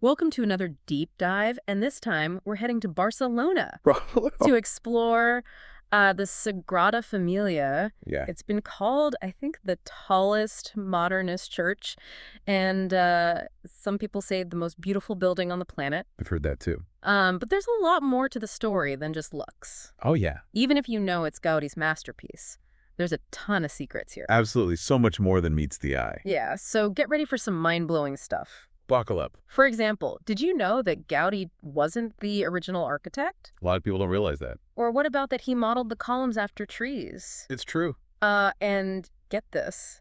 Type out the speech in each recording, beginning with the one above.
Welcome to another deep dive, and this time we're heading to Barcelona Bro. to explore the Sagrada Familia. Yeah, It's been called, I think, the tallest modernist church, and some people say the most beautiful building on the planet. I've heard that too. But there's a lot more to the story than just looks. Oh, yeah. Even if you know it's Gaudi's masterpiece, there's a ton of secrets here. Absolutely. So much more than meets the eye. Yeah, so get ready for some mind-blowing stuff. Buckle up. For example, did you know that Gaudi wasn't the original architect? A lot of people don't realize that. Or what about that he modeled the columns after trees? It's true. And get this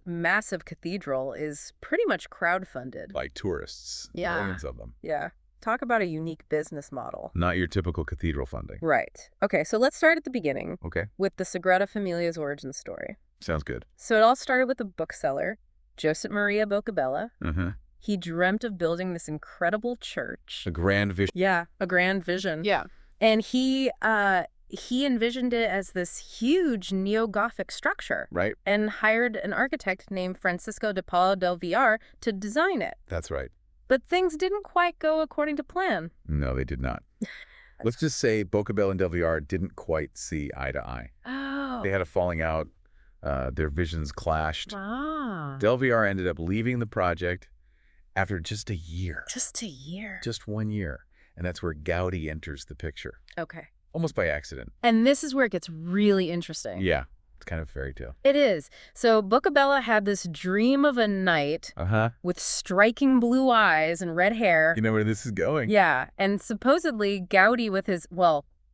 massive cathedral is pretty much crowdfunded. By tourists. Yeah. Millions of them. Yeah. Talk about a unique business model. Not your typical cathedral funding. Right. Okay, so let's start at the beginning Okay. with the Sagrada Familia's origin story. Sounds good. So it all started with a bookseller, Josep Maria Bocabella. Uh-huh. He dreamt of building this incredible church. A grand vision. Yeah, a grand vision. Yeah. And he envisioned it as this huge neo-Gothic structure Right? and hired an architect named Francisco de Paula del Villar to design it. That's right. But things didn't quite go according to plan. No, they did not. Let's just say Bocabel and Del Villar didn't quite see eye to eye. Oh. They had a falling out. Their visions clashed. Ah. Del Villar ended up leaving the project after just a year. Just a year. Just 1 year. And that's where Gaudi enters the picture. Okay. Almost by accident. And this is where it gets really interesting. Yeah. It's kind of a fairy tale. It is. So Bocabella had this dream of a knight Uh-huh. with striking blue eyes and red hair. You know where this is going. Yeah, and supposedly Gaudi with his,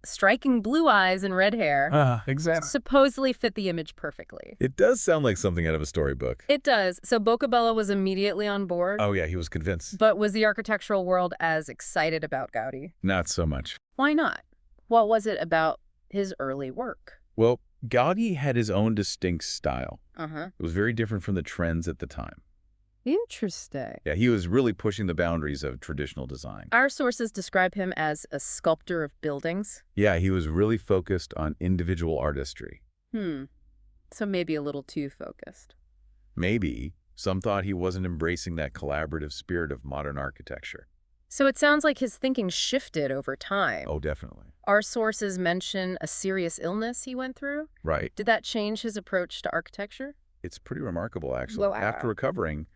striking blue eyes and red hair Exactly. supposedly fit the image perfectly. It does sound like something out of a storybook. It does. So Bocabella was immediately on board, Oh, yeah, he was convinced. but was the architectural world as excited about Gaudi? Not so much. Why not? What was it about his early work? Well, Gaudi had his own distinct style. Uh-huh. It was very different from the trends at the time. Interesting. Yeah, he was really pushing the boundaries of traditional design. Our sources describe him as a sculptor of buildings. Yeah, he was really focused on individual artistry. So maybe a little too focused. Maybe some thought he wasn't embracing that collaborative spirit of modern architecture. So it sounds like his thinking shifted over time. Oh, definitely. Our sources mention a serious illness he went through. Right. Did that change his approach to architecture? It's pretty remarkable, actually. Wow. After recovering,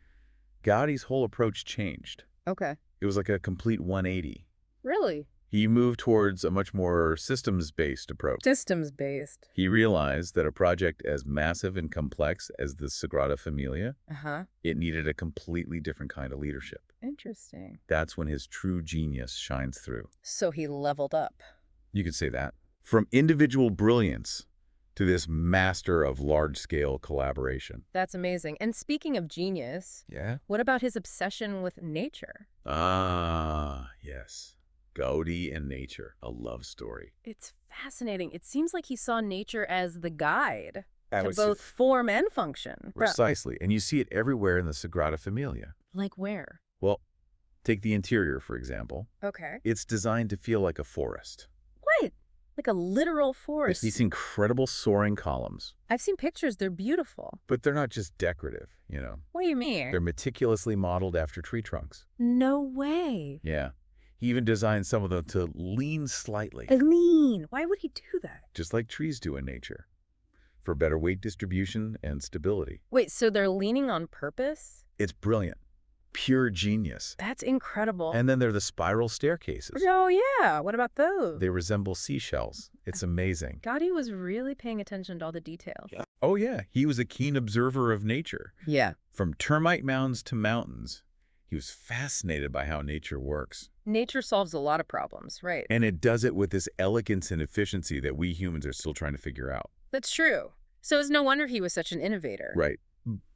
Gaudi's whole approach changed. Okay. It was like a complete 180. Really? He moved towards a much more systems-based approach. Systems-based. He realized that a project as massive and complex as the Sagrada Familia, Uh-huh. it needed a completely different kind of leadership. Interesting. That's when his true genius shines through. So he leveled up. You could say that. From individual brilliance to this master of large-scale collaboration. That's amazing. And speaking of genius, Yeah? what about his obsession with nature? Ah, yes. Gaudi and nature, a love story. It's fascinating. It seems like he saw nature as the guide That to was both form and function. Precisely. And you see it everywhere in the Sagrada Familia. Like where? Well, take the interior, for example. Okay. It's designed to feel like a forest. What? Like a literal There's forest? these incredible soaring columns. I've seen pictures. They're beautiful. But they're not just decorative, you know. What do you mean? They're meticulously modeled after tree trunks. No way. Yeah. He even designed some of them to lean slightly, Lean. Why would he do that? just like trees do in nature, for better weight distribution and stability. Wait, so they're leaning on purpose? It's brilliant. Pure genius. That's incredible. And then there are the spiral staircases. Oh, yeah. What about those? They resemble seashells. It's amazing. Gaudi was really paying attention to all the details. Oh, yeah. He was a keen observer of nature. Yeah. From termite mounds to mountains, he was fascinated by how nature works. Nature solves a lot of problems, right? And it does it with this elegance and efficiency that we humans are still trying to figure out. That's true. So it's no wonder he was such an innovator. Right.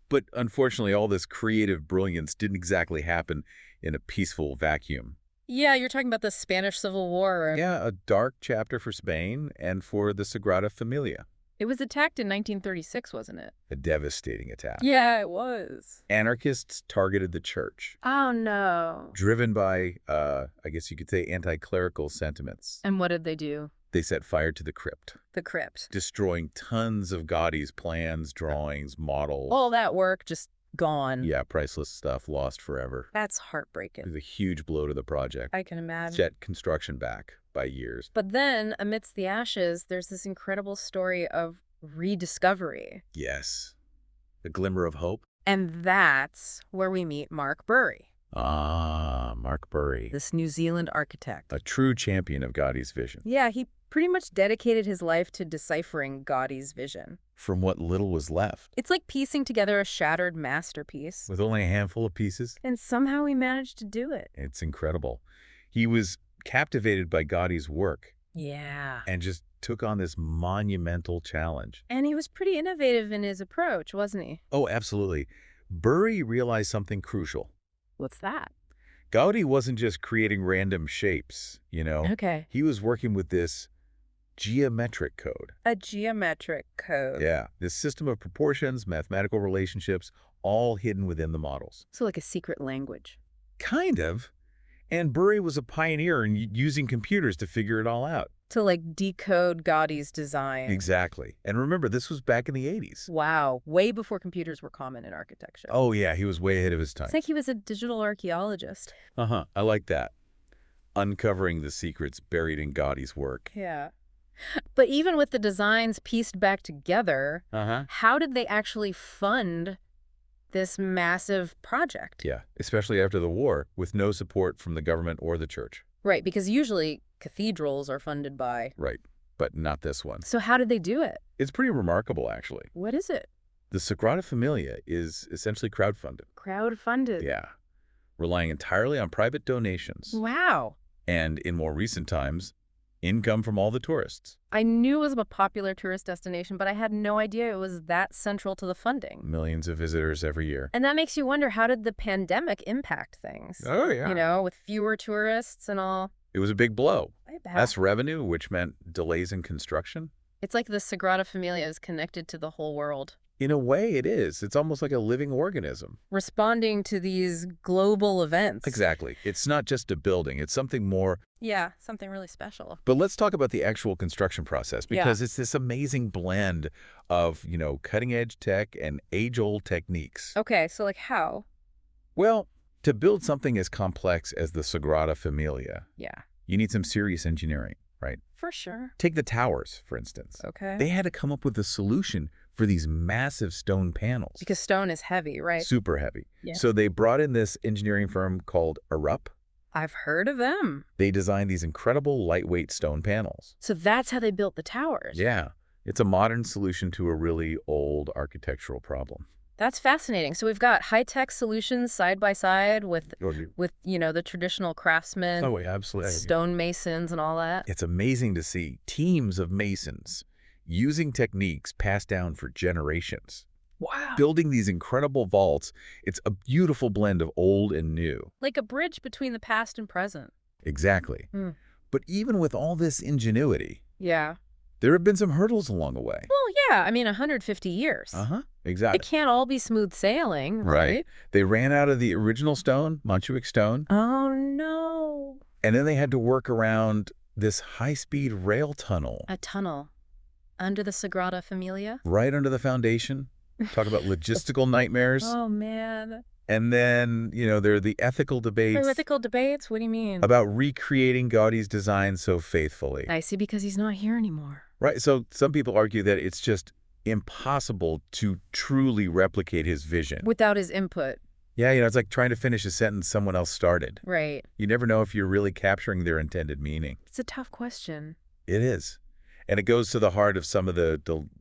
But unfortunately, all this creative brilliance didn't exactly happen in a peaceful vacuum. Yeah, you're talking about the Spanish Civil War. Yeah, a dark chapter for Spain and for the Sagrada Familia. It was attacked in 1936, wasn't it? A devastating attack. Yeah, it was. Anarchists targeted the church, Oh, no. driven by, I guess you could say, anti-clerical sentiments. And what did they do? They set fire to the crypt, The crypt. destroying tons of Gaudi's plans, drawings, models. All that work just gone. Yeah, priceless stuff lost forever. That's It heartbreaking. was a huge blow to the project. I can imagine. Set construction back by years. But then, amidst the ashes, there's this incredible story of rediscovery. Yes. A glimmer of hope. And that's where we meet Mark Burry, Ah, Mark Burry. this New Zealand architect. A true champion of Gaudí's vision. Yeah, he pretty much dedicated his life to deciphering Gaudí's vision. From what little was left. It's like piecing together a shattered masterpiece. With only a handful of pieces. And somehow he managed to do it. It's incredible. He was captivated by Gaudí's work Yeah. and just took on this monumental challenge. And he was pretty innovative in his approach, wasn't he? Oh, absolutely. Burry realized something crucial. What's that? Gaudí wasn't just creating random shapes, you know. Okay. He was working with this geometric code. A geometric code. Yeah, this system of proportions, mathematical relationships, all hidden within the models. So like a secret language. Kind of. And Burry was a pioneer in using computers to figure it all out. To like decode Gaudí's design. Exactly. And remember, this was back in the 80s. Wow. Way before computers were common in architecture. Oh, yeah, he was way ahead of his time. It's like he was a digital archaeologist. Uh-huh. I like that. Uncovering the secrets buried in Gaudí's work. Yeah. But even with the designs pieced back together, how did they actually fund this massive project? Yeah, especially after the war, with no support from the government or the church. Right, because usually cathedrals are funded by... Right, but not this one. So how did they do it? It's pretty remarkable, actually. What is it? The Sagrada Familia is essentially crowdfunded. Crowdfunded. Yeah, relying entirely on private donations. Wow. And in more recent times, income from all the tourists. I knew it was a popular tourist destination, but I had no idea it was that central to the funding. Millions of visitors every year. And that makes you wonder, how did the pandemic impact things? Oh, yeah. You know, with fewer tourists and all. It was a big blow. I bet. Less revenue, which meant delays in construction. It's like the Sagrada Familia is connected to the whole world. In a way, it is. It's almost like a living organism. Responding to these global events. Exactly. It's not just a building. It's something more. Yeah, something really special. But let's talk about the actual construction process, because it's this amazing blend of, you know, cutting-edge tech and age-old techniques. Okay, so like how? Well, to build something as complex as the Sagrada Familia, Yeah. you need some serious engineering, right? For sure. Take the towers, for instance. Okay. They had to come up with a solution for these massive stone panels. Because stone is heavy, right? Super heavy. Yeah. So they brought in this engineering firm called Arup. I've heard of them. They designed these incredible lightweight stone panels. So that's how they built the towers. Yeah. It's a modern solution to a really old architectural problem. That's fascinating. So we've got high-tech solutions side by side with you know, the traditional craftsmen, Oh, yeah, absolutely. stonemasons and all that. It's amazing to see teams of masons using techniques passed down for generations. Wow. Building these incredible vaults. It's a beautiful blend of old and new. Like a bridge between the past and present. Exactly. Mm. But even with all this ingenuity, Yeah. there have been some hurdles along the way. Well, yeah. I mean, 150 years. Exactly. It can't all be smooth sailing, right? They ran out of the original stone, Montjuic stone, Oh, no. and then they had to work around this high-speed rail tunnel A tunnel under the Sagrada Familia? right under the foundation. Talk about logistical nightmares. Oh, man. And then, you know, there are the ethical debates Ethical debates? What do you mean? about recreating Gaudí's design so faithfully. I see, because he's not here anymore. Right. So some people argue that it's just impossible to truly replicate his vision. Without his input. Yeah, you know, it's like trying to finish a sentence someone else started. Right. You never know if you're really capturing their intended meaning. It's a tough question. It is. And it goes to the heart of some of the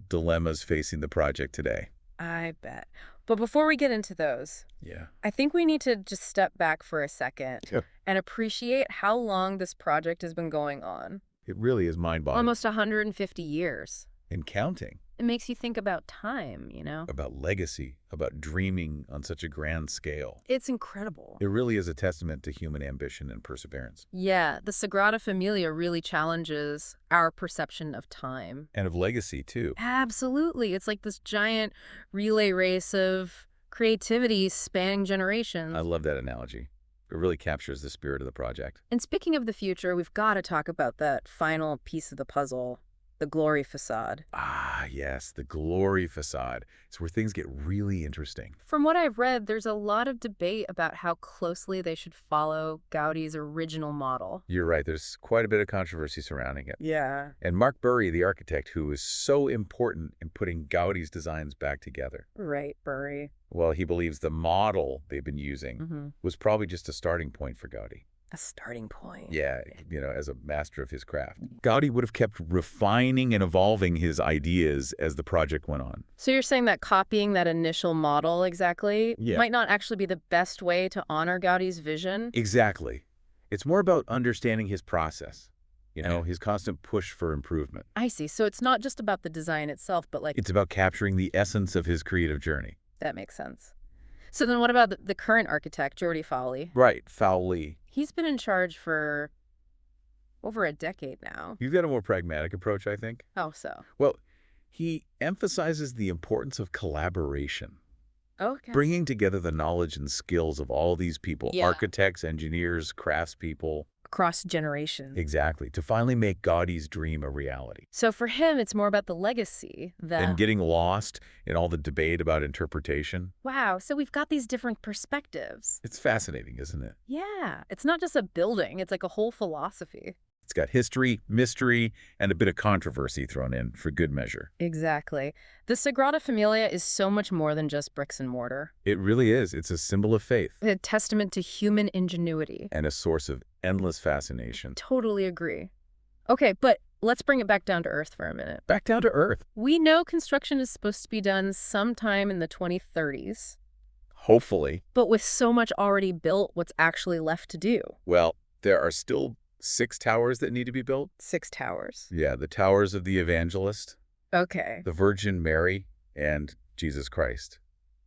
dilemmas facing the project today. I bet. But before we get into those, Yeah. I think we need to just step back for a second and appreciate how long this project has been going on. It really is mind-boggling. Almost 150 years. And counting. It makes you think about time, you know? About legacy, about dreaming on such a grand scale. It's incredible. It really is a testament to human ambition and perseverance. Yeah, the Sagrada Familia really challenges our perception of time. And of legacy, too. Absolutely. It's like this giant relay race of creativity spanning generations. I love that analogy. It really captures the spirit of the project. And speaking of the future, we've got to talk about that final piece of the puzzle, the glory facade. Ah, yes, the glory facade. It's where things get really interesting. From what I've read, there's a lot of debate about how closely they should follow Gaudi's original model. You're right. There's quite a bit of controversy surrounding it. Yeah. And Marc Burry, the architect, who was so important in putting Gaudi's designs back together. Right, Burry. Well, he believes the model they've been using was probably just a starting point for Gaudí. A starting point. Yeah, as a master of his craft. Gaudí would have kept refining and evolving his ideas as the project went on. So you're saying that copying that initial model exactly might not actually be the best way to honor Gaudi's vision? Exactly. It's more about understanding his process, his constant push for improvement. I see. So it's not just about the design itself, but It's about capturing the essence of his creative journey. That makes sense. So then what about the current architect, Jordi Fowley? Right, Fowley. He's been in charge for over a decade now. He's got a more pragmatic approach, I think. How so? Well, he emphasizes the importance of collaboration. Okay. Bringing together the knowledge and skills of all these people, architects, engineers, craftspeople. Across generations. Exactly, to finally make Gaudi's dream a reality. So for him, it's more about the legacy And getting lost in all the debate about interpretation. Wow, so we've got these different perspectives. It's fascinating, isn't it? Yeah, it's not just a building, it's like a whole philosophy. It's got history, mystery, and a bit of controversy thrown in for good measure. Exactly. The Sagrada Familia is so much more than just bricks and mortar. It really is. It's a symbol of faith. A testament to human ingenuity. And a source of endless fascination. Totally agree. Okay, but let's bring it back down to earth for a minute. Back down to earth. We know construction is supposed to be done sometime in the 2030s. Hopefully. But with so much already built, what's actually left to do? Well, there are still 6 towers that need to be built. 6 towers. Yeah, the towers of the evangelist. Okay. The Virgin Mary and Jesus Christ.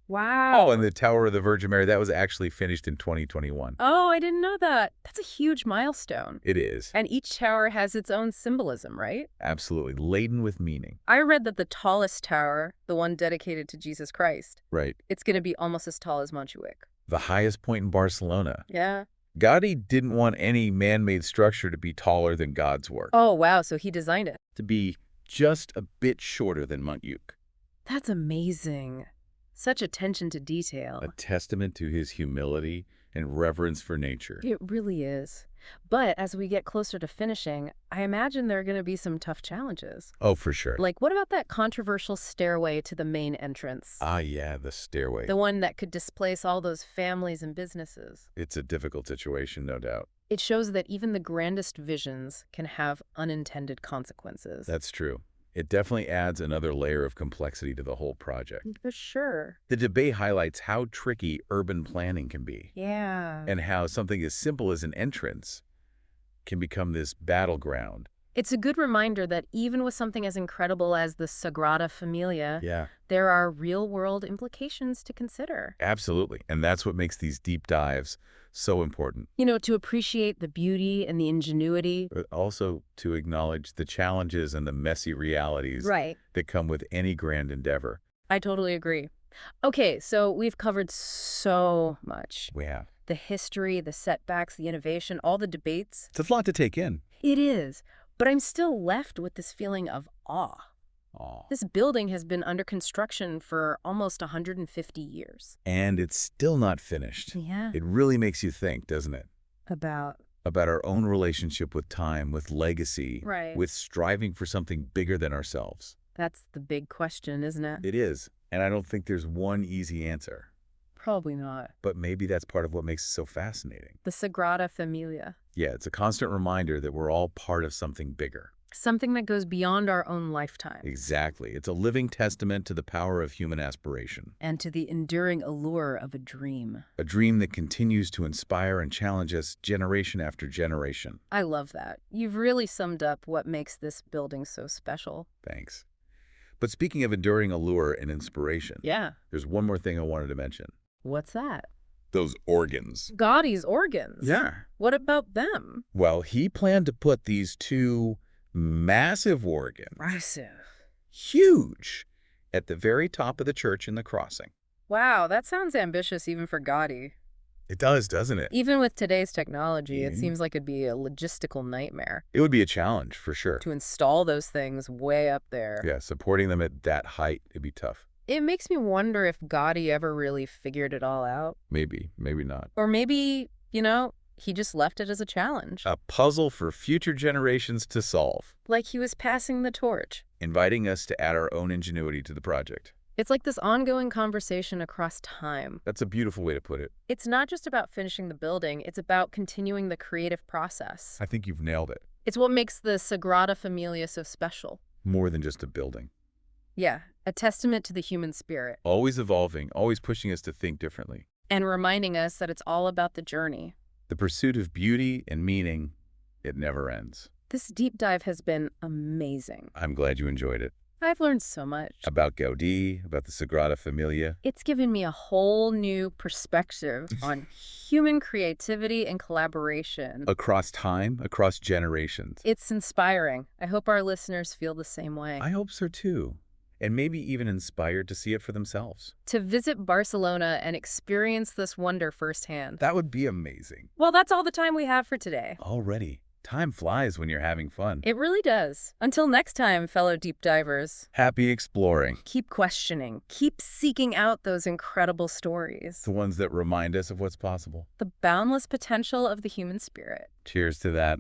Wow. Oh, and the Tower of the Virgin Mary, that was actually finished in 2021. Oh, I didn't know that. That's a huge milestone. It is. And each tower has its own symbolism, right? Absolutely. Laden with meaning. I read that the tallest tower, the one dedicated to Jesus Christ, Right. it's going to be almost as tall as Montjuic. The highest point in Barcelona. Yeah. Gaudí didn't want any man-made structure to be taller than God's work. Oh, wow. So he designed it. To be just a bit shorter than Montjuic. That's amazing. Such attention to detail. A testament to his humility and reverence for nature. It really is. But as we get closer to finishing, I imagine there are going to be some tough challenges. Oh, for sure. Like, what about that controversial stairway to the main entrance? Ah, yeah, the stairway. The one that could displace all those families and businesses. It's a difficult situation, no doubt. It shows that even the grandest visions can have unintended consequences. That's true. It definitely adds another layer of complexity to the whole project. For sure. The debate highlights how tricky urban planning can be. Yeah. And how something as simple as an entrance can become this battleground. It's a good reminder that even with something as incredible as the Sagrada Familia, there are real-world implications to consider. Absolutely. And that's what makes these deep dives so important. To appreciate the beauty and the ingenuity. But also to acknowledge the challenges and the messy realities that come with any grand endeavor. I totally agree. Okay, so we've covered so much. We have. The history, the setbacks, the innovation, all the debates. It's a lot to take in. It is. But I'm still left with this feeling of awe. This building has been under construction for almost 150 years. And it's still not finished. Yeah. It really makes you think, doesn't it? About our own relationship with time, with legacy, right. with striving for something bigger than ourselves. That's the big question, isn't it? It is. And I don't think there's one easy answer. Probably not. But maybe that's part of what makes it so fascinating. The Sagrada Familia. Yeah, it's a constant reminder that we're all part of something bigger. Something that goes beyond our own lifetime. Exactly. It's a living testament to the power of human aspiration. And to the enduring allure of a dream. A dream that continues to inspire and challenge us generation after generation. I love that. You've really summed up what makes this building so special. Thanks. But speaking of enduring allure and inspiration, there's one more thing I wanted to mention. What's that? Those organs. Gaudi's organs? Yeah. What about them? Well, he planned to put these 2 massive organs. Massive. Huge. At the very top of the church in the crossing. Wow, that sounds ambitious even for Gaudí. It does, doesn't it? Even with today's technology, it Mhm. seems like it'd be a logistical nightmare It would be a challenge, for sure. to install those things way up there. Yeah, supporting them at that height, it'd be tough. It makes me wonder if Gaudi ever really figured it all out. Maybe, maybe not. Or maybe, he just left it as a challenge. A puzzle for future generations to solve, Like he was passing the torch. inviting us to add our own ingenuity to the project. It's like this ongoing conversation across time. That's a beautiful way to put it. It's not just about finishing the building, it's about continuing the creative process. I think you've nailed it. It's what makes the Sagrada Familia so special. More than just a building. Yeah, a testament to the human spirit. Always evolving, always pushing us to think differently. And reminding us that it's all about the journey. The pursuit of beauty and meaning, it never ends. This deep dive has been amazing. I'm glad you enjoyed it. I've learned so much. About Gaudí, about the Sagrada Familia. It's given me a whole new perspective on human creativity and collaboration. Across time, across generations. It's inspiring. I hope our listeners feel the same way. I hope so too. And maybe even inspired to see it for themselves. To visit Barcelona and experience this wonder firsthand. That would be amazing. Well, that's all the time we have for today. Already. Time flies when you're having fun. It really does. Until next time, fellow deep divers. Happy exploring. Keep questioning. Keep seeking out those incredible stories. The ones that remind us of what's possible. The boundless potential of the human spirit. Cheers to that.